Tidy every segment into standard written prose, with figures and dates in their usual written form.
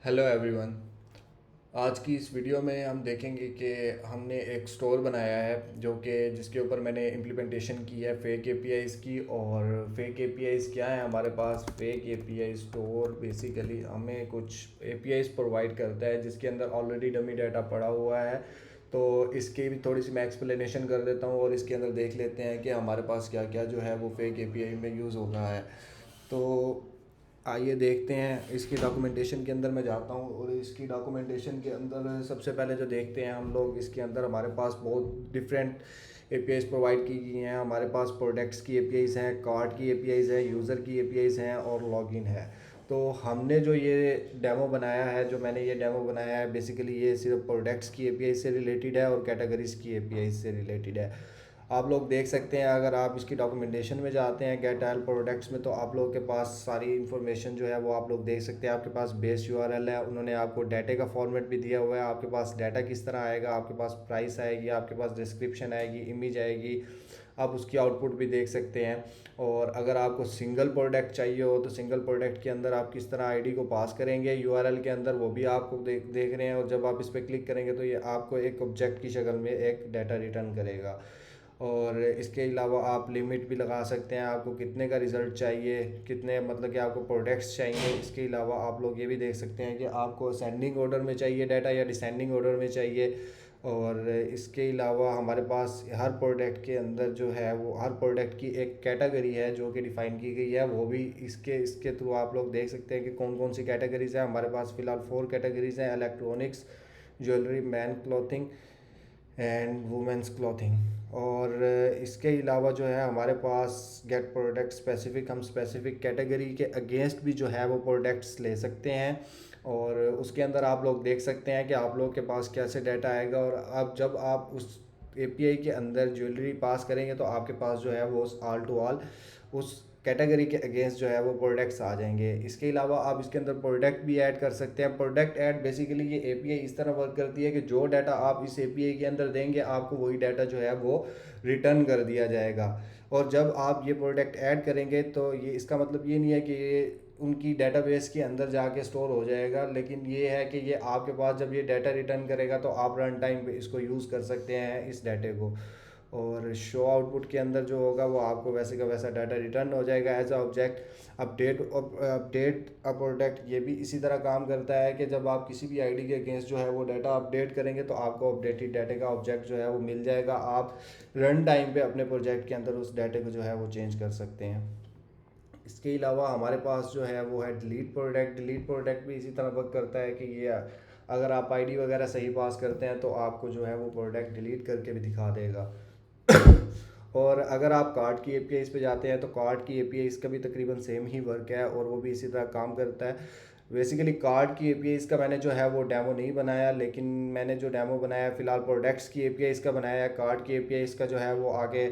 Hello everyone. आज की इस वीडियो में हम देखेंगे कि हमने एक स्टोर बनाया है जो कि जिसके ऊपर मैंने इम्प्लीमेंटेशन की है फेक एपीआईज़ की। और फेक एपीआईज़ क्या है हमारे पास? फेक एपीआई स्टोर बेसिकली हमें कुछ एपीआईज़ प्रोवाइड करता है जिसके अंदर ऑलरेडी डमी डाटा पड़ा हुआ है। तो इसकी भी थोड़ी सी मैं एक्सप्लेनेशन कर देता हूँ और इसके अंदर देख लेते हैं कि हमारे पास क्या क्या जो है वो फेक एपीआई में यूज़ हो रहा है। तो आइए देखते हैं। इसकी डॉक्यूमेंटेशन के अंदर मैं जाता हूँ और इसकी डॉक्यूमेंटेशन के अंदर सबसे पहले जो देखते हैं हम लोग, इसके अंदर हमारे पास बहुत डिफरेंट एपीआईज़ प्रोवाइड की गई हैं। हमारे पास प्रोडक्ट्स की एपीआईज़ हैं, कार्ड की एपीआईज़ हैं, यूज़र की एपीआईज़ हैं और लॉगिन है। तो हमने जो ये डेमो बनाया है, जो मैंने ये डेमो बनाया है, बेसिकली ये सिर्फ प्रोडक्ट्स की एपीआई से रिलेटेड है और कैटेगरीज की एपीआई से रिलेटेड है। आप लोग देख सकते हैं, अगर आप इसकी डॉक्यूमेंटेशन में जाते हैं गेट एल प्रोडक्ट्स में, तो आप लोगों के पास सारी इन्फॉर्मेशन जो है वो आप लोग देख सकते हैं। आपके पास बेस यूआरएल है, उन्होंने आपको डाटे का फॉर्मेट भी दिया हुआ है, आपके पास डाटा किस तरह आएगा, आपके पास प्राइस आएगी, आपके पास डिस्क्रिप्शन आएगी, इमेज आएगी, आप उसकी आउटपुट भी देख सकते हैं। और अगर आपको सिंगल प्रोडक्ट चाहिए हो तो सिंगल प्रोडक्ट के अंदर आप किस तरह आईडी को पास करेंगे यूआरएल के अंदर, वो भी आपको देख रहे हैं। और जब आप इस पर क्लिक करेंगे तो ये आपको एक ऑब्जेक्ट की शक्ल में एक डाटा रिटर्न करेगा। और इसके अलावा आप लिमिट भी लगा सकते हैं, आपको कितने का रिज़ल्ट चाहिए, कितने मतलब कि आपको प्रोडक्ट्स चाहिए। इसके अलावा आप लोग ये भी देख सकते हैं कि आपको असेंडिंग ऑर्डर में चाहिए डाटा या डिसेंडिंग ऑर्डर में चाहिए। और इसके अलावा हमारे पास हर प्रोडक्ट के अंदर जो है वो हर प्रोडक्ट की एक कैटेगरी है जो कि डिफ़ाइन की गई है, वो भी इसके इसके थ्रू आप लोग देख सकते हैं कि कौन कौन सी कैटेगरीज है। हमारे पास फ़िलहाल 4 कैटेगरीज हैं: electronics, jewellery, man clothing and women's clothing. और इसके अलावा जो है हमारे पास गेट प्रोडक्ट स्पेसिफिक, हम स्पेसिफिक कैटेगरी के अगेंस्ट भी जो है वो प्रोडक्ट्स ले सकते हैं। और उसके अंदर आप लोग देख सकते हैं कि आप लोग के पास कैसे डाटा आएगा। और अब जब आप उस एपीआई के अंदर ज्वेलरी पास करेंगे तो आपके पास जो है वो ऑल टू ऑल उस कैटेगरी के अगेंस्ट जो है वो प्रोडक्ट्स आ जाएंगे। इसके अलावा आप इसके अंदर प्रोडक्ट भी ऐड कर सकते हैं। प्रोडक्ट ऐड बेसिकली ये एपीआई इस तरह वर्क करती है कि जो डाटा आप इस एपीआई के अंदर देंगे आपको वही डाटा जो है वो रिटर्न कर दिया जाएगा। और जब आप ये प्रोडक्ट ऐड करेंगे तो ये इसका मतलब ये नहीं है कि ये उनकी डेटाबेस के अंदर जाके स्टोर हो जाएगा, लेकिन ये है कि ये आपके पास जब ये डाटा रिटर्न करेगा तो आप रन टाइम पे इसको यूज़ कर सकते हैं इस डाटे को। और शो आउटपुट के अंदर जो होगा वो आपको वैसे का वैसा डाटा रिटर्न हो जाएगा as a object. Update a product ये भी इसी तरह काम करता है कि जब आप किसी भी आईडी के अगेंस्ट जो है वो डाटा अपडेट करेंगे तो आपको अपडेटेड डाटे का ऑब्जेक्ट जो है वो मिल जाएगा। आप रन टाइम पे अपने प्रोजेक्ट के अंदर उस डाटे को जो है वो चेंज कर सकते हैं। इसके अलावा हमारे पास जो है वो है डिलीट प्रोडक्ट। डिलीट प्रोडक्ट भी इसी तरह वर्क करता है कि ये अगर आप आईडी वगैरह सही पास करते हैं तो आपको जो है वो प्रोडक्ट डिलीट करके भी दिखा देगा। और अगर आप कार्ड की एपीआई पे जाते हैं तो कार्ड की एपीआई का भी तकरीबन सेम ही वर्क है और वो भी इसी तरह काम करता है। बेसिकली कार्ड की एपीआई का मैंने जो है वो डेमो नहीं बनाया, लेकिन मैंने जो डेमो बनाया फ़िलहाल प्रोडक्ट्स की एपीआई का बनाया है। कार्ड की एपीआई का जो है वो आगे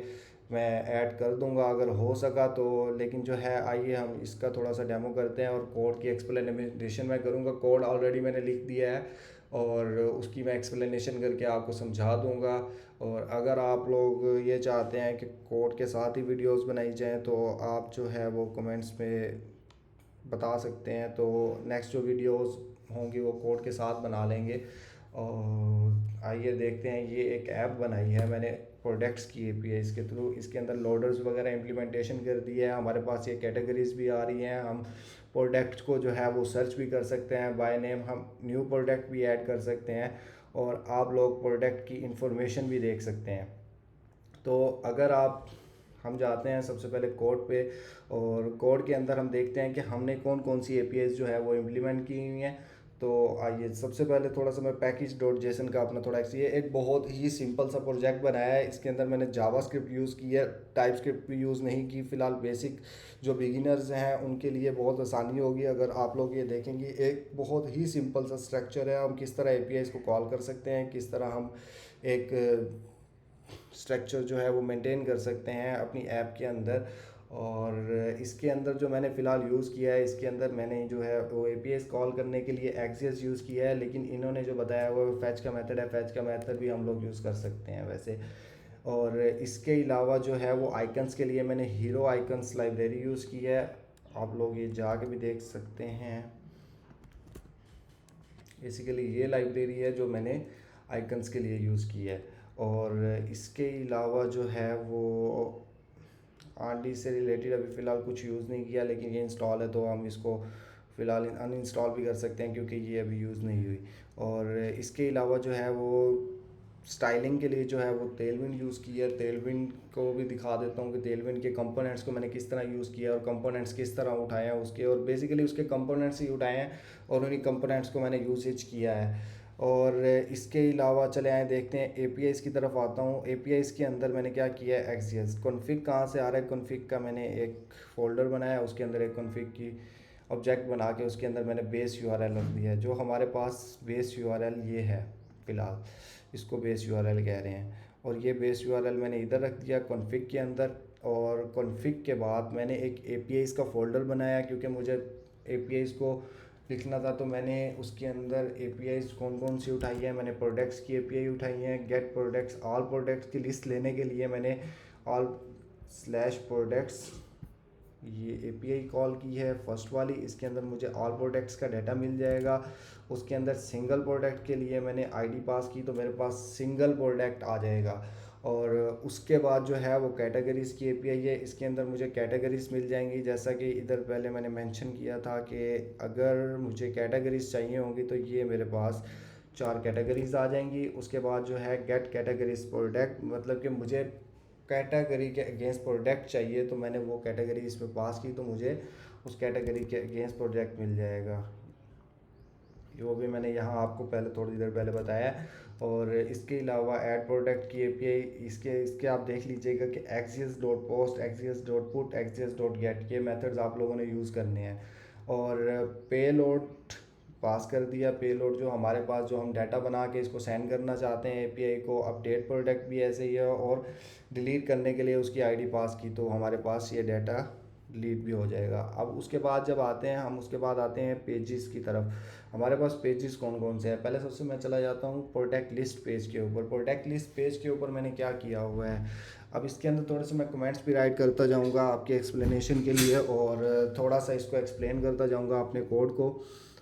मैं ऐड कर दूंगा अगर हो सका तो। लेकिन जो है आइए हम इसका थोड़ा सा डेमो करते हैं और कोड की एक्सप्लेनेशन मैं करूँगा। कोड ऑलरेडी मैंने लिख दिया है और उसकी मैं एक्सप्लेनेशन करके आपको समझा दूंगा। और अगर आप लोग ये चाहते हैं कि कोड के साथ ही वीडियोस बनाई जाएं तो आप जो है वो कमेंट्स में बता सकते हैं, तो नेक्स्ट जो वीडियोस होंगी वो कोड के साथ बना लेंगे। और आइए देखते हैं, ये एक ऐप बनाई है मैंने प्रोडक्ट्स की एपीआई के थ्रू। इसके अंदर लोडर्स वगैरह इम्प्लीमेंटेशन कर दी है। हमारे पास ये कैटेगरीज भी आ रही हैं, हम प्रोडक्ट को जो है वो सर्च भी कर सकते हैं बाय नेम, हम न्यू प्रोडक्ट भी ऐड कर सकते हैं और आप लोग प्रोडक्ट की इंफॉर्मेशन भी देख सकते हैं। तो अगर आप हम जाते हैं सबसे पहले कोड पे और कोड के अंदर हम देखते हैं कि हमने कौन कौन सी एपीआईज जो है वो इम्प्लीमेंट की हुई हैं। तो आइए सबसे पहले थोड़ा सा मैं पैकेज डॉट जेसन का अपना थोड़ा ये एक बहुत ही सिंपल सा प्रोजेक्ट बनाया है। इसके अंदर मैंने जावा स्क्रिप्ट यूज़ की है, टाइप स्क्रिप्ट भी यूज़ नहीं की फ़िलहाल। बेसिक जो बिगिनर्स हैं उनके लिए बहुत आसानी होगी अगर आप लोग ये देखेंगे। एक बहुत ही सिंपल सा स्ट्रक्चर है, हम किस तरह एपीआईज को कॉल कर सकते हैं, किस तरह हम एक स्ट्रक्चर जो है वो मेंटेन कर सकते हैं अपनी ऐप के अंदर। और इसके अंदर जो मैंने फ़िलहाल यूज़ किया है, इसके अंदर मैंने जो है वो एपीएस कॉल करने के लिए एक्सियस यूज़ किया है, लेकिन इन्होंने जो बताया वो फैच का मेथड है। फैच का मेथड भी हम लोग यूज़ कर सकते हैं वैसे। और इसके अलावा जो है वो आइकन्स के लिए मैंने हीरो आइकन्स लाइब्रेरी यूज़ की है, आप लोग ये जाके भी देख सकते हैं। बेसिकली ये लाइब्रेरी है जो मैंने आइकन्स के लिए यूज़ की है। और इसके अलावा जो है वो आरडी से रिलेटेड अभी फ़िलहाल कुछ यूज़ नहीं किया, लेकिन ये इंस्टॉल है तो हम इसको फ़िलहाल अनइंस्टॉल भी कर सकते हैं क्योंकि ये अभी यूज़ नहीं हुई। और इसके अलावा जो है वो स्टाइलिंग के लिए जो है वो टेलविंड यूज़ की है। टेलविंड को भी दिखा देता हूँ कि टेलविंड के कंपोनेंट्स को मैंने किस तरह यूज़ किया और कंपोनेंट्स किस तरह उठाए हैं उसके, और बेसिकली उसके कंपोनेंट्स ही उठाए हैं और उन्हीं कंपोनेंट्स को मैंने यूसेज किया है। और इसके अलावा चले आए देखते हैं एपीआईज़ की तरफ आता हूँ। एपीआईज़ के अंदर मैंने क्या किया है, एक्सियस कॉन्फ़िग कहाँ से आ रहा है, कॉन्फ़िग का मैंने एक फ़ोल्डर बनाया, उसके अंदर एक कॉन्फ़िग की ऑब्जेक्ट बना के उसके अंदर मैंने बेस यूआरएल रख दिया है। जो हमारे पास बेस यूआरएल ये है फ़िलहाल, इसको बेस यूआरएल कह रहे हैं। और ये बेस यूआरएल मैंने इधर रख दिया कॉन्फ़िग के अंदर। और कॉन्फ़िग के बाद मैंने एक एपीआईज़ का फ़ोल्डर बनाया क्योंकि मुझे एपीआईज़ को लिखना था, तो मैंने उसके अंदर एपीआईज़ कौन कौन सी उठाई है, मैंने प्रोडक्ट्स की एपीआई उठाई हैं। गेट प्रोडक्ट्स, ऑल प्रोडक्ट्स की लिस्ट लेने के लिए मैंने ऑल स्लैश प्रोडक्ट्स ये एपीआई कॉल की है फर्स्ट वाली। इसके अंदर मुझे ऑल प्रोडक्ट्स का डाटा मिल जाएगा। उसके अंदर सिंगल प्रोडक्ट के लिए मैंने आईडी पास की तो मेरे पास सिंगल प्रोडक्ट आ जाएगा। और उसके बाद जो है वो कैटेगरीज़ की एपीआई है, इसके अंदर मुझे कैटेगरीज़ मिल जाएंगी। जैसा कि इधर पहले मैंने मेंशन किया था कि अगर मुझे कैटेगरीज़ चाहिए होंगी तो ये मेरे पास 4 कैटेगरीज़ आ जाएंगी। उसके बाद जो है गेट कैटेगरीज प्रोडक्ट, मतलब कि मुझे कैटेगरी के अगेंस्ट प्रोडक्ट चाहिए तो मैंने वो कैटेगरी इसमें पास की तो मुझे उस कैटेगरी के अगेंस्ट प्रोडक्ट मिल जाएगा। वो भी मैंने यहाँ आपको पहले थोड़ी देर पहले बताया। और इसके अलावा ऐड प्रोडक्ट की एपीआई, इसके इसके आप देख लीजिएगा कि Axios dot post, Axios dot put, Axios dot get, ये मेथड्स आप लोगों ने यूज़ करने हैं। और पे लोड पास कर दिया। पे लोड जो हमारे पास जो हम डाटा बना के इसको सेंड करना चाहते हैं एपीआई को। अपडेट प्रोडक्ट भी ऐसे ही है, और डिलीट करने के लिए उसकी आईडी पास की तो हमारे पास ये डाटा डिलीट भी हो जाएगा। अब उसके बाद जब आते हैं हम, उसके बाद आते हैं पेजेस की तरफ। हमारे पास पेजेस कौन कौन से हैं, पहले सबसे मैं चला जाता हूँ प्रोडक्ट लिस्ट पेज के ऊपर। प्रोडक्ट लिस्ट पेज के ऊपर मैंने क्या किया हुआ है, अब इसके अंदर थोड़े से मैं कमेंट्स भी राइट करता जाऊँगा आपके एक्सप्लेनेशन के लिए, और थोड़ा सा इसको एक्सप्लेन करता जाऊँगा अपने कोड को।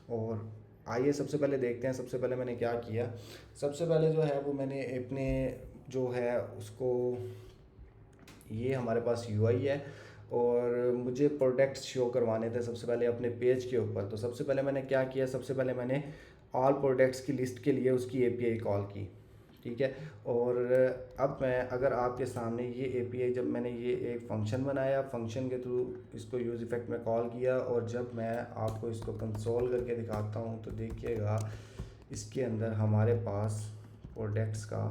और आइए सबसे पहले देखते हैं, सबसे पहले मैंने क्या किया। सबसे पहले जो है वो मैंने अपने जो है उसको, ये हमारे पास यूआई है और मुझे प्रोडक्ट्स शो करवाने थे सबसे पहले अपने पेज के ऊपर। तो सबसे पहले मैंने क्या किया, सबसे पहले मैंने ऑल प्रोडक्ट्स की लिस्ट के लिए उसकी एपीआई कॉल की, ठीक है। और अब मैं अगर आपके सामने ये एपीआई, जब मैंने ये एक फ़ंक्शन बनाया, फ़ंक्शन के थ्रू इसको यूज़ इफ़ेक्ट में कॉल किया, और जब मैं आपको इसको कंसोल करके दिखाता हूँ तो देखिएगा इसके अंदर हमारे पास प्रोडक्ट्स का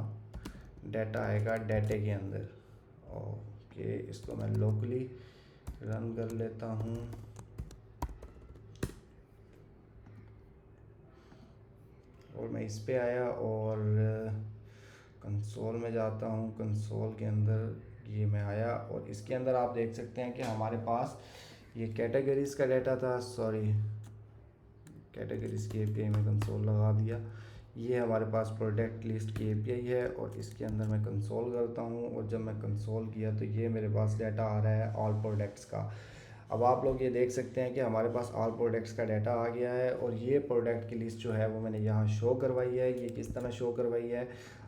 डाटा आएगा डाटे के अंदर। ओके, इसको मैं लोकली रन कर लेता हूँ। और मैं इस पे आया और कंसोल में जाता हूँ। कंसोल के अंदर ये मैं आया और इसके अंदर आप देख सकते हैं कि हमारे पास ये कैटेगरीज़ का डाटा था, सॉरी कैटेगरीज़ की एपीआई में कंसोल लगा दिया। ये हमारे पास प्रोडक्ट लिस्ट की एपीआई है और इसके अंदर मैं कंसोल करता हूँ, और जब मैं कंसोल किया तो ये मेरे पास डाटा आ रहा है ऑल प्रोडक्ट्स का। अब आप लोग ये देख सकते हैं कि हमारे पास ऑल प्रोडक्ट्स का डाटा आ गया है, और ये प्रोडक्ट की लिस्ट जो है वो मैंने यहाँ शो करवाई है। ये किस तरह शो करवाई है,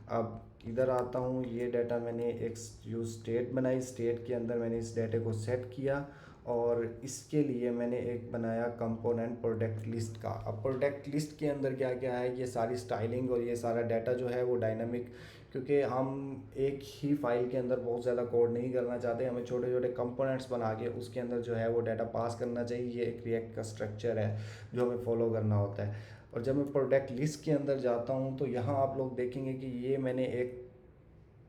अब इधर आता हूँ। ये डाटा मैंने एक यूज़ स्टेट बनाई, स्टेट के अंदर मैंने इस डाटे को सेट किया, और इसके लिए मैंने एक बनाया कंपोनेंट प्रोडक्ट लिस्ट का। अब प्रोडक्ट लिस्ट के अंदर क्या क्या है, ये सारी स्टाइलिंग और ये सारा डाटा जो है वो डायनामिक, क्योंकि हम एक ही फाइल के अंदर बहुत ज़्यादा कोड नहीं करना चाहते, हमें छोटे छोटे कंपोनेंट्स बना के उसके अंदर जो है वो डाटा पास करना चाहिए। ये एक रिएक्ट का स्ट्रक्चर है जो हमें फॉलो करना होता है। और जब मैं प्रोडक्ट लिस्ट के अंदर जाता हूँ तो यहाँ आप लोग देखेंगे कि ये मैंने एक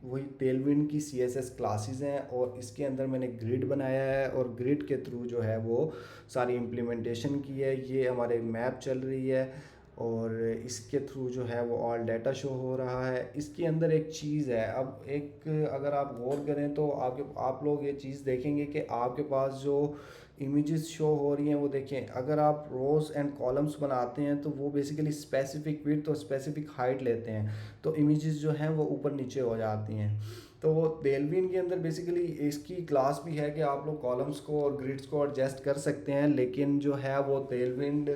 वही टेलविंड की CSS क्लासेस हैं, और इसके अंदर मैंने ग्रिड बनाया है, और ग्रिड के थ्रू जो है वो सारी इम्प्लीमेंटेशन की है। ये हमारे मैप चल रही है, और इसके थ्रू जो है वो ऑल डाटा शो हो रहा है। इसके अंदर एक चीज़ है, अब एक अगर आप गौर करें तो आप लोग ये चीज़ देखेंगे कि आपके पास जो इमेजेस शो हो रही हैं वो देखें, अगर आप रोज़ एंड कॉलम्स बनाते हैं तो वो बेसिकली स्पेसिफिक विड्थ और स्पेसिफिक हाइट लेते हैं, तो इमेजेस जो हैं वो ऊपर नीचे हो जाती हैं। तो वो टेलविन के अंदर बेसिकली इसकी क्लास भी है कि आप लोग कॉलम्स को और ग्रिड्स को एडजस्ट कर सकते हैं, लेकिन जो है वो टेलविंड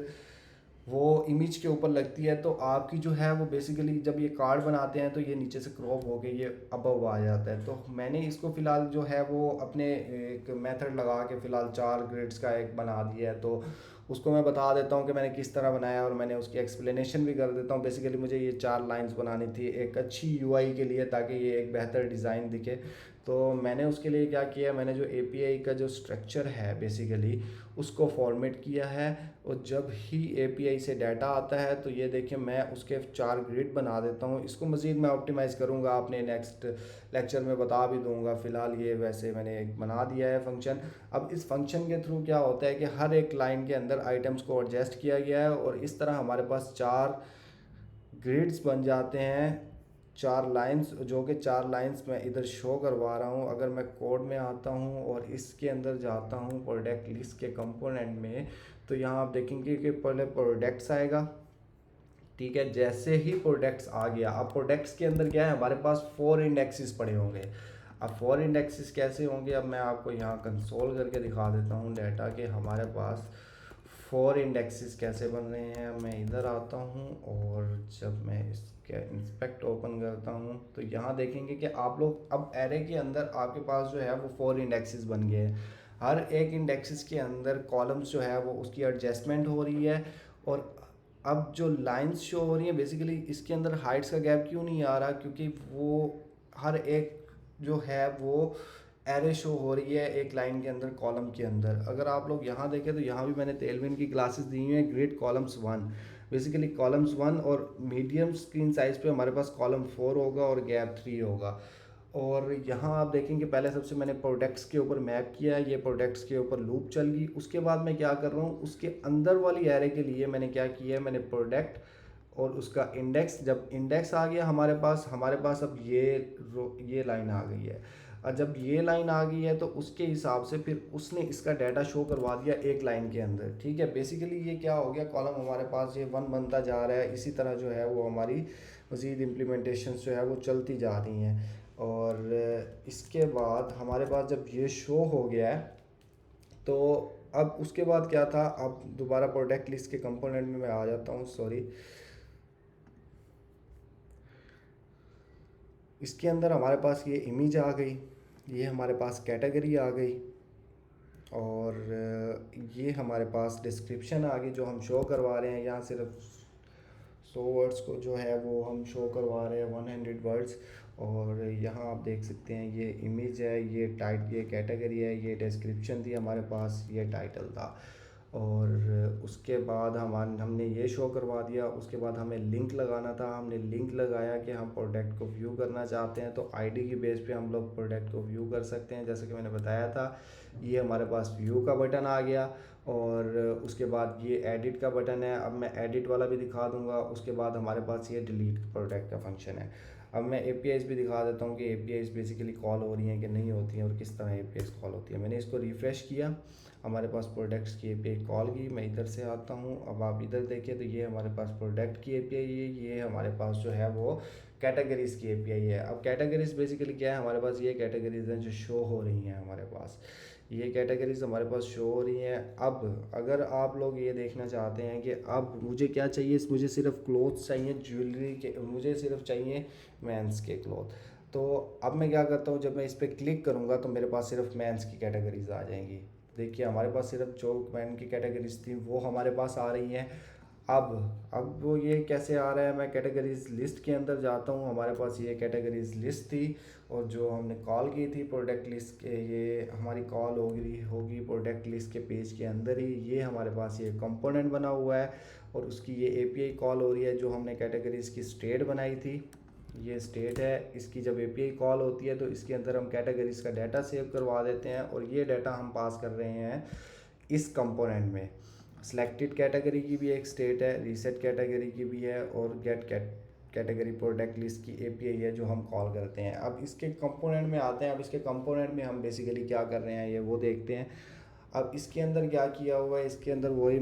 वो इमेज के ऊपर लगती है, तो आपकी जो है वो बेसिकली जब ये कार्ड बनाते हैं तो ये नीचे से क्रॉप होके ये अबव आ जाता है। तो मैंने इसको फ़िलहाल जो है वो अपने एक मेथड लगा के फ़िलहाल 4 ग्रिड्स का एक बना दिया है। तो उसको मैं बता देता हूँ कि मैंने किस तरह बनाया, और मैंने उसकी एक्सप्लेनेशन भी कर देता हूँ। बेसिकली मुझे ये 4 लाइंस बनानी थी एक अच्छी यूआई के लिए, ताकि ये एक बेहतर डिज़ाइन दिखे। तो मैंने उसके लिए क्या किया, मैंने जो एपीआई का जो स्ट्रक्चर है बेसिकली उसको फॉर्मेट किया है। और जब ही एपीआई से डाटा आता है तो ये देखिए मैं उसके 4 ग्रिड बना देता हूँ। इसको मज़ीद मैं ऑप्टिमाइज़ करूँगा, अपने नेक्स्ट लेक्चर में बता भी दूंगा। फ़िलहाल ये वैसे मैंने एक बना दिया है फंक्शन। अब इस फंक्शन के थ्रू क्या होता है कि हर एक लाइन के अंदर आइटम्स को एडजस्ट किया गया है, और इस तरह हमारे पास 4 ग्रिड्स बन जाते हैं, 4 लाइंस, जो कि 4 लाइंस मैं इधर शो करवा रहा हूँ। अगर मैं कोड में आता हूँ और इसके अंदर जाता हूँ प्रोडक्ट लिस्ट के कंपोनेंट में, तो यहाँ आप देखेंगे कि पहले प्रोडक्ट्स आएगा। ठीक है, जैसे ही प्रोडक्ट्स आ गया, अब प्रोडक्ट्स के अंदर क्या है, हमारे पास 4 इंडेक्सेस पड़े होंगे। अब 4 इंडेक्सेस कैसे होंगे, अब मैं आपको यहाँ कंसोल करके दिखा देता हूँ डाटा के हमारे पास 4 इंडेक्सेस कैसे बन रहे हैं। मैं इधर आता हूँ और जब मैं इसके इंस्पेक्ट ओपन करता हूँ तो यहाँ देखेंगे कि आप लोग अब एरे के अंदर आपके पास जो है वो 4 इंडेक्सेस बन गए हैं। हर एक इंडेक्सेस के अंदर कॉलम्स जो है वो उसकी एडजस्टमेंट हो रही है। और अब जो लाइंस शो हो रही हैं बेसिकली इसके अंदर हाइट्स का गैप क्यों नहीं आ रहा, क्योंकि वो हर एक जो है वो एरे शो हो रही है एक लाइन के अंदर कॉलम के अंदर। अगर आप लोग यहाँ देखें तो यहाँ भी मैंने तेलविन की क्लासेस दी हुई हैं, ग्रिड कॉलम्स 1, बेसिकली कॉलम्स 1, और मीडियम स्क्रीन साइज पे हमारे पास कॉलम 4 होगा और गैप 3 होगा। और यहाँ आप देखेंगे पहले सबसे मैंने प्रोडक्ट्स के ऊपर मैप किया है, ये प्रोडक्ट्स के ऊपर लूप चल गई। उसके बाद मैं क्या कर रहा हूँ, उसके अंदर वाली एरे के लिए मैंने क्या किया है, मैंने प्रोडक्ट और उसका इंडेक्स, जब इंडेक्स आ गया हमारे पास अब ये लाइन आ गई है। और जब ये लाइन आ गई है तो उसके हिसाब से फिर उसने इसका डाटा शो करवा दिया एक लाइन के अंदर। ठीक है, बेसिकली ये क्या हो गया, कॉलम हमारे पास ये 1 बनता जा रहा है। इसी तरह जो है वो हमारी मज़ीद इम्प्लीमेंटेशन जो है वो चलती जा रही हैं। और इसके बाद हमारे पास जब ये शो हो गया है तो अब उसके बाद क्या था, अब दोबारा प्रोडक्ट लिस्ट के कंपोनेंट में मैं आ जाता हूँ, सॉरी। इसके अंदर हमारे पास ये इमेज आ गई, ये हमारे पास कैटेगरी आ गई, और ये हमारे पास डिस्क्रिप्शन आ गई जो हम शो करवा रहे हैं। यहाँ सिर्फ 100 वर्ड्स को जो है वो हम शो करवा रहे हैं, 100 वर्ड्स। और यहाँ आप देख सकते हैं ये इमेज है, ये कैटेगरी है, ये डिस्क्रिप्शन थी हमारे पास, ये टाइटल था। और उसके बाद हमने ये शो करवा दिया। उसके बाद हमें लिंक लगाना था, हमने लिंक लगाया कि हम प्रोडक्ट को व्यू करना चाहते हैं, तो आईडी की बेस पे हम लोग प्रोडक्ट को व्यू कर सकते हैं। जैसे कि मैंने बताया था, ये हमारे पास व्यू का बटन आ गया, और उसके बाद ये एडिट का बटन है। अब मैं एडिट वाला भी दिखा दूंगा। उसके बाद हमारे पास ये डिलीट प्रोडक्ट का फंक्शन है। अब मैं एपीआईज भी दिखा देता हूँ कि एपीआईज बेसिकली कॉल हो रही हैं कि नहीं होती हैं और किस तरह एपीआईज कॉल होती है। मैंने इसको रिफ़्रेश किया, हमारे पास प्रोडक्ट्स की एपीआई कॉल की। मैं इधर से आता हूँ, अब आप इधर देखिए तो ये हमारे पास प्रोडक्ट की एपीआई है, ये हमारे पास जो है वो कैटेगरीज़ की एपीआई है। अब कैटेगरीज़ बेसिकली क्या है, हमारे पास ये कैटेगरीज़ हैं जो शो हो रही हैं हमारे पास, ये कैटेगरीज़ हमारे पास शो हो रही हैं। अब अगर आप लोग ये देखना चाहते हैं कि अब मुझे क्या चाहिए, मुझे सिर्फ क्लोथ्स चाहिए, ज्वेलरी के, मुझे सिर्फ चाहिए मेंस के क्लोथ। तो अब मैं क्या करता हूँ, जब मैं इस पर क्लिक करूँगा तो मेरे पास सिर्फ मेंस की कैटेगरीज आ जाएंगी। देखिए हमारे पास सिर्फ जो मैन की कैटेगरीज थी वो हमारे पास आ रही हैं। अब वो ये कैसे आ रहा है, मैं कैटेगरीज लिस्ट के अंदर जाता हूँ, हमारे पास ये कैटेगरीज लिस्ट थी, और जो हमने कॉल की थी प्रोडक्ट लिस्ट के, ये हमारी कॉल होगी प्रोडक्ट लिस्ट के पेज के अंदर ही। ये हमारे पास ये कंपोनेंट बना हुआ है, और उसकी ये एपीआई कॉल हो रही है जो हमने कैटेगरीज की स्टेट बनाई थी। ये स्टेट है, इसकी जब एपीआई कॉल होती है तो इसके अंदर हम कैटेगरीज का डाटा सेव करवा देते हैं, और ये डाटा हम पास कर रहे हैं इस कंपोनेंट में। सिलेक्टेड कैटेगरी की भी एक स्टेट है, रीसेट कैटेगरी की भी है, और गेट कैटेगरी प्रोडक्ट लिस्ट की एपीआई है जो हम कॉल करते हैं। अब इसके कंपोनेंट में आते हैं, अब इसके कंपोनेंट में हम बेसिकली क्या कर रहे हैं ये वो देखते हैं। अब इसके अंदर क्या किया हुआ है, इसके अंदर वही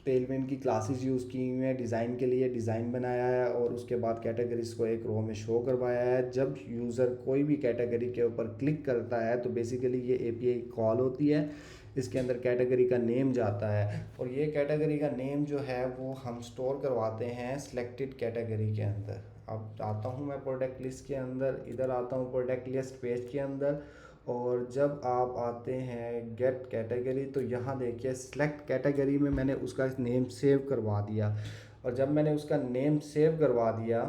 टेलविन की क्लासेस यूज़ की हुई हैं, डिज़ाइन के लिए डिज़ाइन बनाया है, और उसके बाद कैटेगरीज को एक रो में शो करवाया है। जब यूज़र कोई भी कैटेगरी के ऊपर क्लिक करता है तो बेसिकली ये एपीआई कॉल होती है। इसके अंदर कैटेगरी का नेम जाता है, और ये कैटेगरी का नेम जो है वो हम स्टोर करवाते हैं सिलेक्टेड कैटेगरी के अंदर। अब आता हूँ मैं प्रोडक्ट लिस्ट के अंदर, इधर आता हूँ प्रोडक्ट लिस्ट पेज के अंदर, और जब आप आते हैं गेट कैटेगरी तो यहाँ देखिए सिलेक्ट कैटेगरी में मैंने उसका नेम सेव करवा दिया। और जब मैंने उसका नेम सेव करवा दिया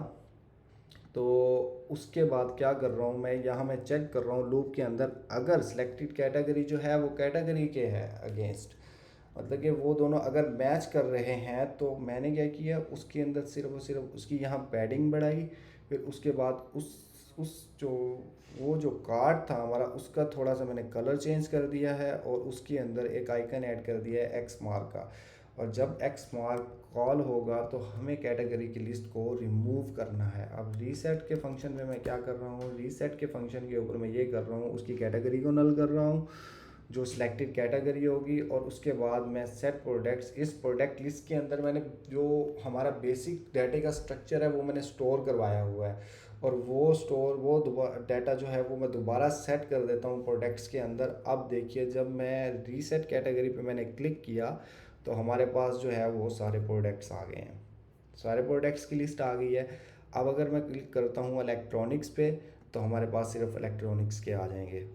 तो उसके बाद क्या कर रहा हूँ मैं, यहाँ मैं चेक कर रहा हूँ लूप के अंदर अगर सिलेक्टेड कैटेगरी जो है वो कैटेगरी के है अगेंस्ट, मतलब कि वो दोनों अगर मैच कर रहे हैं, तो मैंने क्या किया उसके अंदर सिर्फ और सिर्फ उसकी यहाँ पैडिंग बढ़ाई। फिर उसके बाद उस जो वो जो कार्ड था हमारा उसका थोड़ा सा मैंने कलर चेंज कर दिया है, और उसके अंदर एक आइकन ऐड कर दिया है एक्स मार्क का। और जब एक्स मार्क कॉल होगा तो हमें कैटेगरी की लिस्ट को रिमूव करना है। अब रीसेट के फंक्शन में मैं क्या कर रहा हूँ, रीसेट के फंक्शन के ऊपर मैं ये कर रहा हूँ, उसकी कैटेगरी को नल कर रहा हूँ जो सिलेक्टेड कैटेगरी होगी, और उसके बाद मैं सेट प्रोडक्ट्स, इस प्रोडक्ट लिस्ट के अंदर मैंने जो हमारा बेसिक डाटे का स्ट्रक्चर है वो मैंने स्टोर करवाया हुआ है, और वो डाटा जो है वो मैं दोबारा सेट कर देता हूँ प्रोडक्ट्स के अंदर। अब देखिए जब मैं रीसेट कैटेगरी पे मैंने क्लिक किया तो हमारे पास जो है वो सारे प्रोडक्ट्स आ गए हैं, सारे प्रोडक्ट्स की लिस्ट आ गई है। अब अगर मैं क्लिक करता हूँ इलेक्ट्रॉनिक्स पे तो हमारे पास सिर्फ इलेक्ट्रॉनिक्स के आ जाएंगे।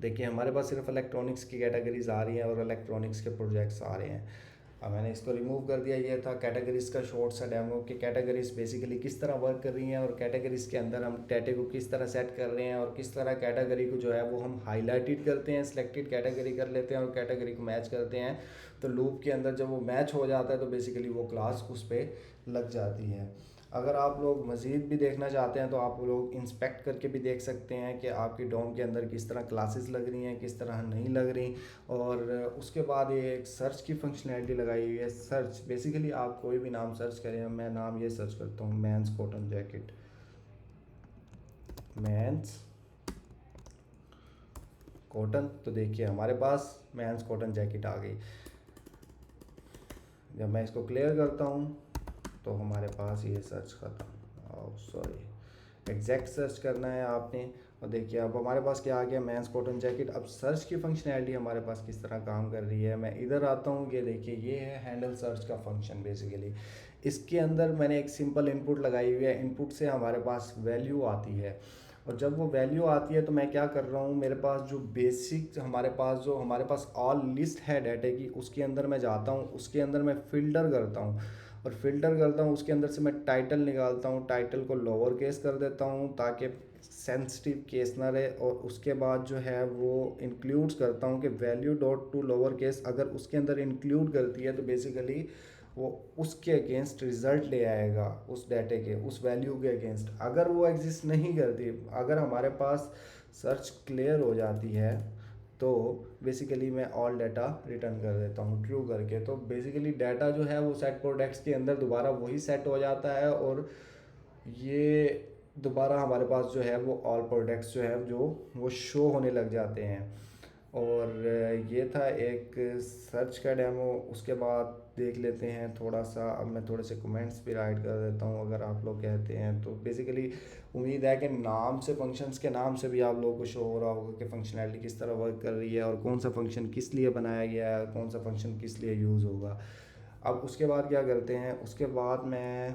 देखिए हमारे पास सिर्फ इलेक्ट्रॉनिक्स की कैटेगरीज आ रही हैं और इलेक्ट्रॉनिक्स के प्रोजेक्ट्स आ रहे हैं। अब मैंने इसको रिमूव कर दिया। ये था कैटेगरीज का शॉर्ट सा डेमो कि कैटेगरीज बेसिकली किस तरह वर्क कर रही हैं, और कैटेगरीज के अंदर हम डाटे को किस तरह सेट कर रहे हैं, और किस तरह कैटेगरी को जो है वो हम हाईलाइटेड करते हैं, सिलेक्टेड कैटेगरी कर लेते हैं और कैटेगरी को मैच करते हैं। तो लूप के अंदर जब वो मैच हो जाता है तो बेसिकली वो क्लास उस पर लग जाती है। अगर आप लोग मज़ीद भी देखना चाहते हैं तो आप लोग इंस्पेक्ट करके भी देख सकते हैं कि आपकी डोम के अंदर किस तरह क्लासेस लग रही हैं, किस तरह नहीं लग रही। और उसके बाद ये एक सर्च की फंक्शनैलिटी लगाई हुई है। सर्च बेसिकली आप कोई भी नाम सर्च करें, मैं नाम ये सर्च करता हूँ men's cotton jacket, men's cotton, तो देखिए हमारे पास मैंस कॉटन जैकेट आ गई। जब मैं इसको क्लियर करता हूँ तो हमारे पास ये सर्च खत्म, सॉरी एग्जैक्ट सर्च करना है आपने। और देखिए अब हमारे पास क्या आ गया, मेंस कॉटन जैकेट। अब सर्च की फंक्शनैलिटी हमारे पास किस तरह काम कर रही है, मैं इधर आता हूँ। ये देखिए ये है हैंडल सर्च का फंक्शन। बेसिकली इसके अंदर मैंने एक सिंपल इनपुट लगाई हुई है, इनपुट से हमारे पास वैल्यू आती है, और जब वो वैल्यू आती है तो मैं क्या कर रहा हूँ, मेरे पास जो बेसिक हमारे पास ऑल लिस्ट है डाटे की, उसके अंदर मैं जाता हूँ, उसके अंदर मैं फ़िल्टर करता हूँ, और फ़िल्टर करता हूँ उसके अंदर से मैं टाइटल निकालता हूँ, टाइटल को लोअर केस कर देता हूँ ताकि सेंसिटिव केस ना रहे, और उसके बाद जो है वो इंक्लूड्स करता हूँ कि value dot to lower case अगर उसके अंदर इंक्लूड करती है तो बेसिकली वो उसके अगेंस्ट रिज़ल्ट ले आएगा, उस डाटे के उस वैल्यू के अगेंस्ट। अगर वो एग्जिस्ट नहीं करती, अगर हमारे पास सर्च क्लियर हो जाती है तो बेसिकली मैं ऑल डाटा रिटर्न कर देता हूँ ट्रू करके। तो बेसिकली डाटा जो है वो सेट प्रोडक्ट्स के अंदर दोबारा वही सेट हो जाता है, और ये दोबारा हमारे पास जो है वो ऑल प्रोडक्ट्स जो है जो वो शो होने लग जाते हैं। और ये था एक सर्च का डेमो। उसके बाद देख लेते हैं थोड़ा सा, अब मैं थोड़े से कमेंट्स भी राइट कर देता हूँ अगर आप लोग कहते हैं तो। बेसिकली उम्मीद है कि नाम से, फंक्शंस के नाम से भी आप लोगों को शो हो रहा होगा कि फंक्शनैलिटी किस तरह वर्क कर रही है, और कौन सा फंक्शन किस लिए बनाया गया है, कौन सा फंक्शन किस लिए यूज़ होगा। अब उसके बाद क्या करते हैं, उसके बाद मैं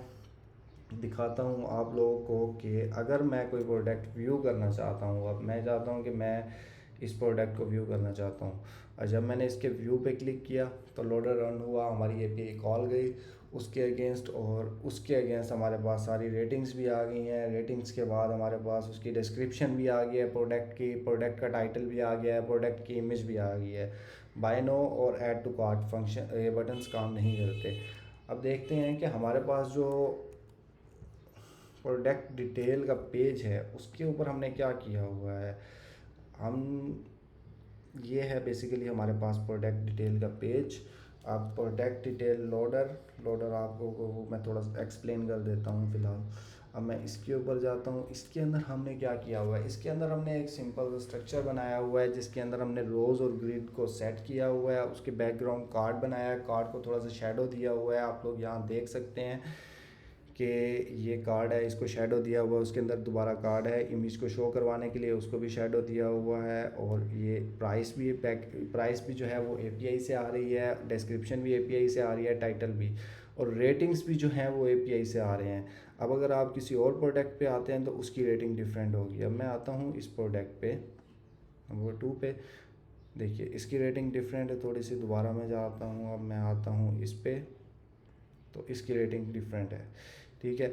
दिखाता हूँ आप लोगों को कि अगर मैं कोई प्रोडक्ट व्यू करना चाहता हूँ, अब मैं चाहता हूँ कि मैं इस प्रोडक्ट को व्यू करना चाहता हूँ, और जब मैंने इसके व्यू पे क्लिक किया तो लोडर रन हुआ, हमारी एपीआई कॉल गई उसके अगेंस्ट, और उसके अगेंस्ट हमारे पास सारी रेटिंग्स भी आ गई हैं। रेटिंग्स के बाद हमारे पास उसकी डिस्क्रिप्शन भी आ गई है प्रोडक्ट की, प्रोडक्ट का टाइटल भी आ गया है, प्रोडक्ट की इमेज भी आ गई है। बाय नो और ऐड टू कार्ट फंक्शन, ये बटन्स काम नहीं करते। अब देखते हैं कि हमारे पास जो प्रोडक्ट डिटेल का पेज है उसके ऊपर हमने क्या किया हुआ है। हम ये है बेसिकली हमारे पास प्रोडक्ट डिटेल का पेज। अब प्रोडक्ट डिटेल लोडर आपको को मैं थोड़ा सा एक्सप्लेन कर देता हूँ फ़िलहाल। अब मैं इसके ऊपर जाता हूँ। इसके अंदर हमने क्या किया हुआ है, इसके अंदर हमने एक सिंपल स्ट्रक्चर बनाया हुआ है जिसके अंदर हमने रोज़ और ग्रिड को सेट किया हुआ है। उसके बैकग्राउंड कार्ड बनाया है, कार्ड को थोड़ा सा शेडो दिया हुआ है, आप लोग यहाँ देख सकते हैं कि ये कार्ड है, इसको शेडो दिया हुआ है, उसके अंदर दोबारा कार्ड है, इमेज को शो करवाने के लिए उसको भी शेडो दिया हुआ है। और ये प्राइस भी प्राइस भी जो है वो एपीआई से आ रही है, डिस्क्रिप्शन भी एपीआई से आ रही है, टाइटल भी, और रेटिंग्स भी जो हैं वो एपीआई से आ रहे हैं। अब अगर आप किसी और प्रोडक्ट पे आते हैं तो उसकी रेटिंग डिफरेंट होगी। अब मैं आता हूँ इस प्रोडक्ट पे, नंबर 2 पे, देखिए इसकी रेटिंग डिफरेंट है थोड़ी सी। दोबारा मैं जाता हूँ, अब मैं आता हूँ इस पे, तो इसकी रेटिंग डिफरेंट है, ठीक है।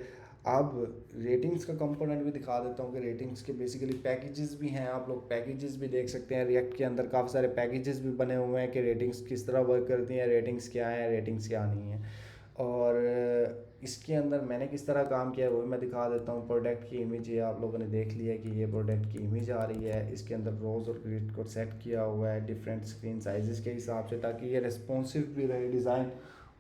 अब रेटिंग्स का कंपोनेंट भी दिखा देता हूँ कि रेटिंग्स के बेसिकली पैकेजेस भी हैं, आप लोग पैकेजेस भी देख सकते हैं। रिएक्ट के अंदर काफ़ी सारे पैकेजेस भी बने हुए हैं कि रेटिंग्स किस तरह वर्क करती हैं, रेटिंग्स क्या है, रेटिंग्स क्या नहीं है। और इसके अंदर मैंने किस तरह काम किया है वो भी मैं दिखा देता हूँ। प्रोडक्ट की इमेज ये आप लोगों ने देख लिया कि ये प्रोडक्ट की इमेज आ रही है, इसके अंदर रोज़ और ग्रिड को सेट किया हुआ है डिफरेंट स्क्रीन साइजेस के हिसाब से, ताकि ये रिस्पॉन्सिव भी रहे डिज़ाइन।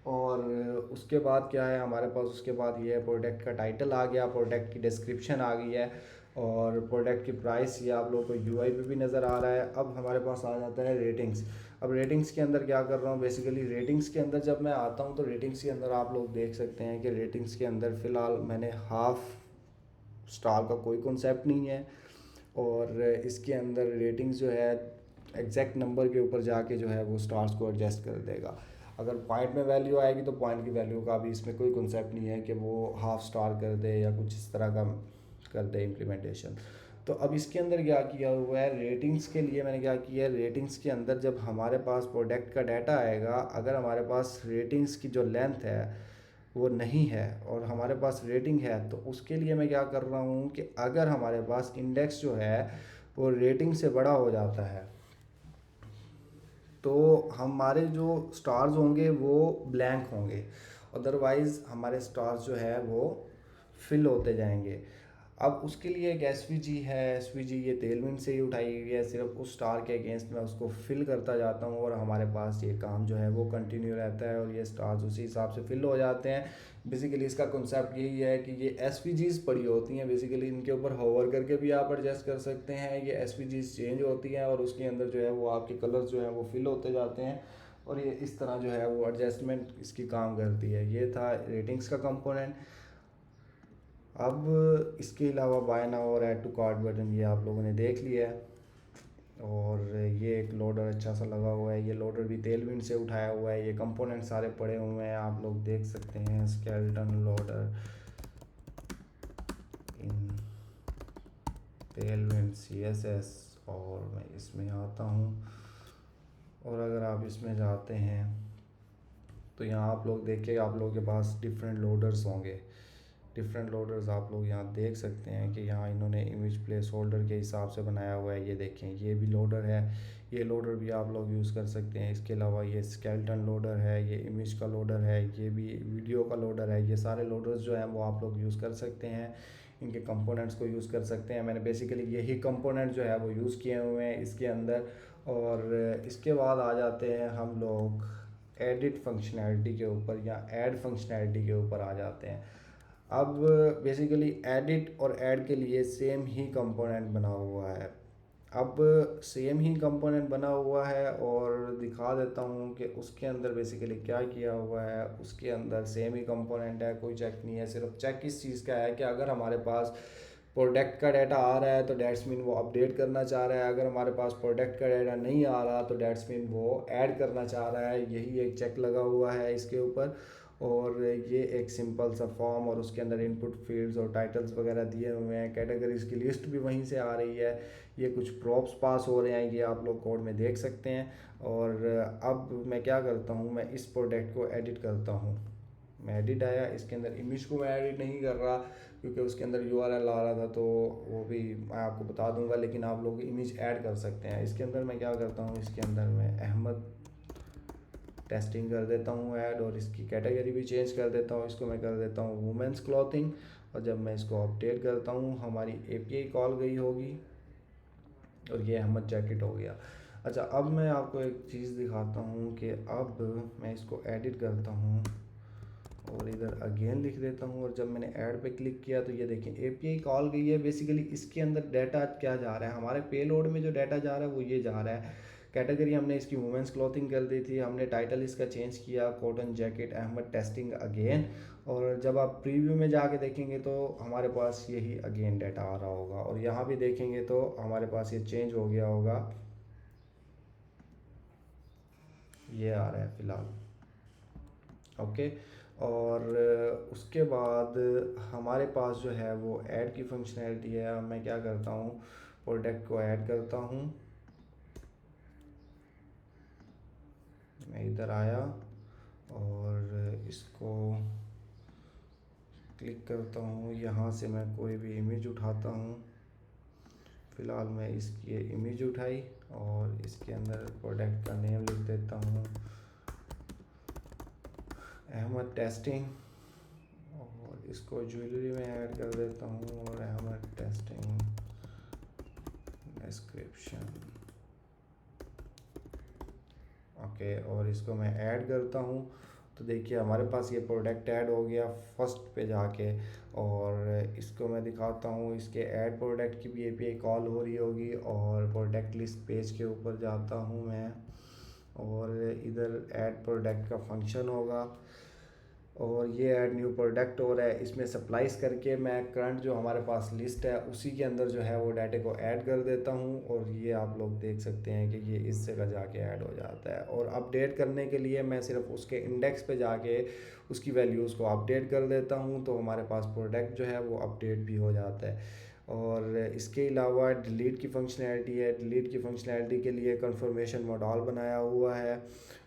और उसके बाद क्या है हमारे पास, उसके बाद ये प्रोडक्ट का टाइटल आ गया, प्रोडक्ट की डिस्क्रिप्शन आ गई है, और प्रोडक्ट की प्राइस ये आप लोगों को यूआई पे भी नज़र आ रहा है। अब हमारे पास आ जाता है रेटिंग्स। अब रेटिंग्स के अंदर क्या कर रहा हूँ, बेसिकली रेटिंग्स के अंदर जब मैं आता हूँ तो रेटिंग्स के अंदर आप लोग देख सकते हैं कि रेटिंग्स के अंदर फ़िलहाल मैंने हाफ स्टार का कोई कॉन्सेप्ट नहीं है, और इसके अंदर रेटिंग्स जो है एग्जैक्ट नंबर के ऊपर जाके जो है वो स्टार्स को एडजस्ट कर देगा। अगर पॉइंट में वैल्यू आएगी तो पॉइंट की वैल्यू का भी इसमें कोई कॉन्सेप्ट नहीं है कि वो हाफ स्टार कर दे या कुछ इस तरह का कर दे इम्प्लीमेंटेशन। तो अब इसके अंदर क्या किया हुआ है, रेटिंग्स के लिए मैंने क्या किया है, रेटिंग्स के अंदर जब हमारे पास प्रोडक्ट का डाटा आएगा, अगर हमारे पास रेटिंग्स की जो लेंथ है वो नहीं है और हमारे पास रेटिंग है, तो उसके लिए मैं क्या कर रहा हूँ कि अगर हमारे पास इंडेक्स जो है वो रेटिंग से बड़ा हो जाता है तो हमारे जो स्टार्स होंगे वो ब्लैंक होंगे, अदरवाइज़ हमारे स्टार्स जो है वो फिल होते जाएंगे। अब उसके लिए एक एस है, ये तेलविंड से ही उठाई गई है, सिर्फ उस स्टार के अगेंस्ट मैं उसको फिल करता जाता हूँ और हमारे पास ये काम जो है वो कंटिन्यू रहता है और ये स्टार्स उसी हिसाब से फिल हो जाते हैं। बेसिकली इसका कॉन्सेप्ट यही है कि ये एस पड़ी होती हैं, बेसिकली इनके ऊपर होवर करके भी आप एडजस्ट कर सकते हैं। ये एस चेंज होती हैं और उसके अंदर जो है वो आपके कलर्स जो है वो फिल होते जाते हैं और ये इस तरह जो है वो एडजस्टमेंट इसकी काम करती है। ये था रेटिंग्स का कंपोनेंट। अब इसके अलावा बाय नाउ और ऐड टू कार्ट बटन ये आप लोगों ने देख लिया है, और ये एक लोडर अच्छा सा लगा हुआ है, ये लोडर भी तेलविंड से उठाया हुआ है, ये कंपोनेंट सारे पड़े हुए हैं आप लोग देख सकते हैं। स्केलेटन लोडर इन तेलविंड CSS, और मैं इसमें आता हूँ और अगर आप इसमें जाते हैं तो यहाँ आप लोग देखिए, आप लोगों के पास डिफरेंट लोडर्स होंगे, डिफरेंट लोडर्स आप लोग यहाँ देख सकते हैं कि यहाँ इन्होंने इमेज प्लेस होल्डर के हिसाब से बनाया हुआ है। ये देखें, ये भी लोडर है, ये लोडर भी आप लोग यूज़ कर सकते हैं। इसके अलावा ये स्केलेटन लोडर है, ये इमेज का लोडर है, ये भी वीडियो का लोडर है। ये सारे लोडर्स जो हैं वो आप लोग यूज़ कर सकते हैं, इनके कंपोनेंट्स को यूज़ कर सकते हैं। मैंने बेसिकली यही कंपोनेंट जो है वो यूज़ किए हुए हैं इसके अंदर। और इसके बाद आ जाते हैं हम लोग एडिट फंक्शनैलिटी के ऊपर या ऐड फंक्शनैलिटी के ऊपर आ जाते हैं। अब बेसिकली एडिट और ऐड के लिए सेम ही कंपोनेंट बना हुआ है। अब सेम ही कंपोनेंट बना हुआ है और दिखा देता हूँ कि उसके अंदर बेसिकली क्या किया हुआ है। उसके अंदर सेम ही कंपोनेंट है, कोई चेक नहीं है। सिर्फ चेक इस चीज़ का है कि अगर हमारे पास प्रोडक्ट का डाटा आ रहा है तो डैट्स मीन वो अपडेट करना चाह रहा है, अगर हमारे पास प्रोडक्ट का डाटा नहीं आ रहा तो डैट्स मीन वो ऐड करना चाह रहा है। यही एक चेक लगा हुआ है इसके ऊपर। और ये एक सिंपल सा फॉर्म और उसके अंदर इनपुट फील्ड्स और टाइटल्स वगैरह दिए हुए हैं, कैटेगरीज की लिस्ट भी वहीं से आ रही है। ये कुछ प्रॉप्स पास हो रहे हैं, ये आप लोग कोड में देख सकते हैं। और अब मैं क्या करता हूँ, मैं इस प्रोडक्ट को एडिट करता हूँ। मैं एडिट आया, इसके अंदर इमेज को मैं एडिट नहीं कर रहा क्योंकि उसके अंदर URL आ रहा था, तो वो भी मैं आपको बता दूंगा, लेकिन आप लोग इमेज ऐड कर सकते हैं। इसके अंदर मैं क्या करता हूँ, इसके अंदर मैं अहमद टेस्टिंग कर देता हूँ ऐड, और इसकी कैटेगरी भी चेंज कर देता हूँ। इसको मैं कर देता हूँ वुमेंस क्लॉथिंग, और जब मैं इसको अपडेट करता हूँ हमारी API कॉल गई होगी और ये अहमद जैकेट हो गया। अच्छा, अब मैं आपको एक चीज़ दिखाता हूँ कि अब मैं इसको एडिट करता हूँ और इधर अगेन लिख देता हूँ, और जब मैंने ऐड पे क्लिक किया तो ये देखें API कॉल गई है। बेसिकली इसके अंदर डाटा क्या जा रहा है, हमारे पेलोड में जो डाटा जा रहा है वो ये जा रहा है। कैटेगरी हमने इसकी वुमेंस क्लॉथिंग कर दी थी, हमने टाइटल इसका चेंज किया cotton jacket Ahmed testing again, और जब आप प्रीव्यू में जाके देखेंगे तो हमारे पास यही अगेन डाटा आ रहा होगा, और यहाँ भी देखेंगे तो हमारे पास ये चेंज हो गया होगा, ये आ रहा है फ़िलहाल। ओके, और उसके बाद हमारे पास जो है वो ऐड की फंक्शनैलिटी है। अब मैं क्या करता हूँ, प्रोडक्ट को ऐड करता हूँ, मैं इधर आया और इसको क्लिक करता हूँ, यहाँ से मैं कोई भी इमेज उठाता हूँ। फ़िलहाल मैं इसकी इमेज उठाई और इसके अंदर प्रोडक्ट का नेम लिख देता हूँ अहमद टेस्टिंग, और इसको ज्वेलरी में ऐड कर देता हूँ और अहमद टेस्टिंग डिस्क्रिप्शन। ओके, और इसको मैं ऐड करता हूँ तो देखिए हमारे पास ये प्रोडक्ट ऐड हो गया फर्स्ट पे जाके। और इसको मैं दिखाता हूँ, इसके ऐड प्रोडक्ट की भी एपीआई कॉल हो रही होगी, और प्रोडक्ट लिस्ट पेज के ऊपर जाता हूँ मैं, और इधर ऐड प्रोडक्ट का फंक्शन होगा, और ये ऐड न्यू प्रोडक्ट हो रहा है। इसमें सप्लाइज करके मैं करंट जो हमारे पास लिस्ट है उसी के अंदर जो है वो डाटे को ऐड कर देता हूँ, और ये आप लोग देख सकते हैं कि ये इस जगह जाके ऐड हो जाता है। और अपडेट करने के लिए मैं सिर्फ उसके इंडेक्स पे जाके उसकी वैल्यूज़ को अपडेट कर देता हूँ, तो हमारे पास प्रोडक्ट जो है वो अपडेट भी हो जाता है। और इसके अलावा डिलीट की फंक्शनैलिटी है। डिलीट की फंक्शनैलिटी के लिए कन्फर्मेशन मॉडल बनाया हुआ है।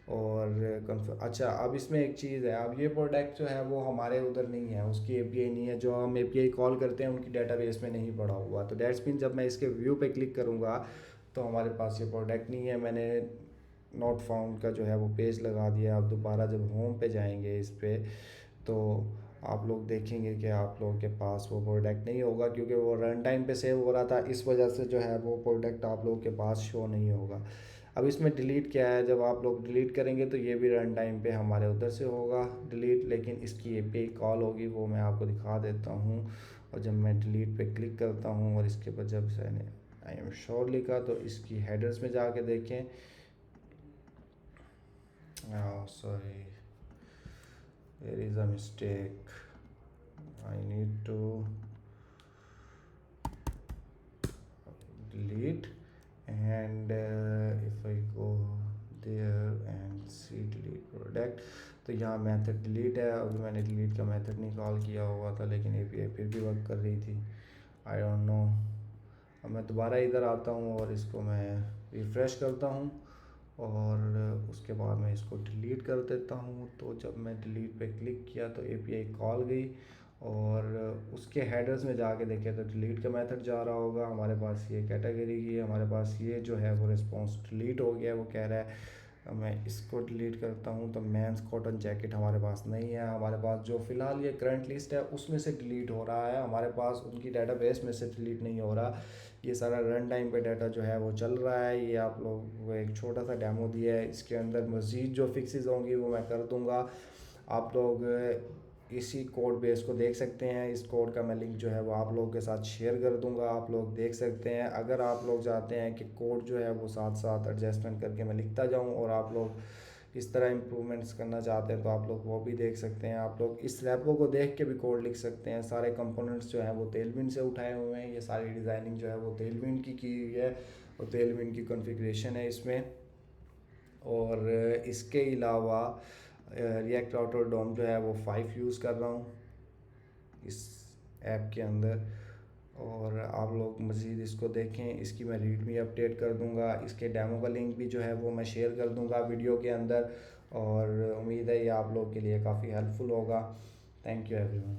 और अच्छा, अब इसमें एक चीज़ है, अब ये प्रोडक्ट जो है वो हमारे उधर नहीं है, उसकी एपीआई नहीं है, जो हम एपीआई कॉल करते हैं उनकी डेटाबेस में नहीं पड़ा हुआ। तो दैट्स मीन जब मैं इसके व्यू पे क्लिक करूँगा तो हमारे पास ये प्रोडक्ट नहीं है। मैंने नॉट फाउंड का जो है वो पेज लगा दिया। अब दोबारा जब होम पे जाएंगे इस पे, तो आप लोग देखेंगे कि आप लोगों के पास वो प्रोडक्ट नहीं होगा, क्योंकि वो रन टाइम पे सेव हो रहा था, इस वजह से जो है वो प्रोडक्ट आप लोगों के पास शो नहीं होगा। अब इसमें डिलीट क्या है, जब आप लोग डिलीट करेंगे तो ये भी रन टाइम पे हमारे उधर से होगा डिलीट, लेकिन इसकी एपीआई कॉल होगी, वो मैं आपको दिखा देता हूँ। और जब मैं डिलीट पे क्लिक करता हूँ और इसके बाद जब मैंने आई एम श्योर लिखा तो इसकी हेडर्स में जाके देखें, sorry there is a mistake, I need to delete, and if I go there and see delete product, तो यहाँ मेथड डिलीट है। अभी मैंने डिलीट का मेथड नहीं कॉल किया हुआ था, लेकिन एपीआई फिर भी वर्क कर रही थी, आई डोंट नो। अब मैं दोबारा इधर आता हूँ और इसको मैं रिफ़्रेश करता हूँ, और उसके बाद मैं इसको डिलीट कर देता हूँ। तो जब मैं डिलीट पे क्लिक किया तो एपीआई कॉल गई, और उसके हेडर्स में जाके देखें तो डिलीट का मेथड जा रहा होगा। हमारे पास ये कैटेगरी की, हमारे पास ये जो है वो रिस्पॉन्स डिलीट हो गया, वो कह रहा है। अब मैं इसको डिलीट करता हूँ तो मेंस कॉटन जैकेट हमारे पास नहीं है। हमारे पास जो फ़िलहाल ये करंट लिस्ट है उसमें से डिलीट हो रहा है, हमारे पास उनकी डेटाबेस में से डिलीट नहीं हो रहा। ये सारा रन टाइम पे डाटा जो है वो चल रहा है। ये आप लोग को एक छोटा सा डेमो दिया है, इसके अंदर मज़ीद जो फिक्सेस होंगी वो मैं कर दूँगा। आप लोग इसी कोड बेस को देख सकते हैं। इस कोड का मैं लिंक जो है वो आप लोगों के साथ शेयर कर दूंगा, आप लोग देख सकते हैं। अगर आप लोग चाहते हैं कि कोड जो है वो साथ साथ एडजस्टमेंट करके मैं लिखता जाऊं, और आप लोग इस तरह इम्प्रूवमेंट्स करना चाहते हैं तो आप लोग वो भी देख सकते हैं। आप लोग इस रैपो को देख के भी कोड लिख सकते हैं। सारे कंपोनेंट्स जो हैं वो तेलविन से उठाए हुए हैं, ये सारी डिज़ाइनिंग जो है वो तेलविन की हुई है, और तेलविन की कॉन्फ़िगरेशन है इसमें। और इसके अलावा रिएक्ट राउटर डोम जो है वो 5 यूज़ कर रहा हूँ इस ऐप के अंदर। और आप लोग मज़ीद इसको देखें, इसकी मैं रीडमी अपडेट कर दूंगा, इसके डेमो का लिंक भी जो है वो मैं शेयर कर दूंगा वीडियो के अंदर, और उम्मीद है ये आप लोग के लिए काफ़ी हेल्पफुल होगा। Thank you everyone.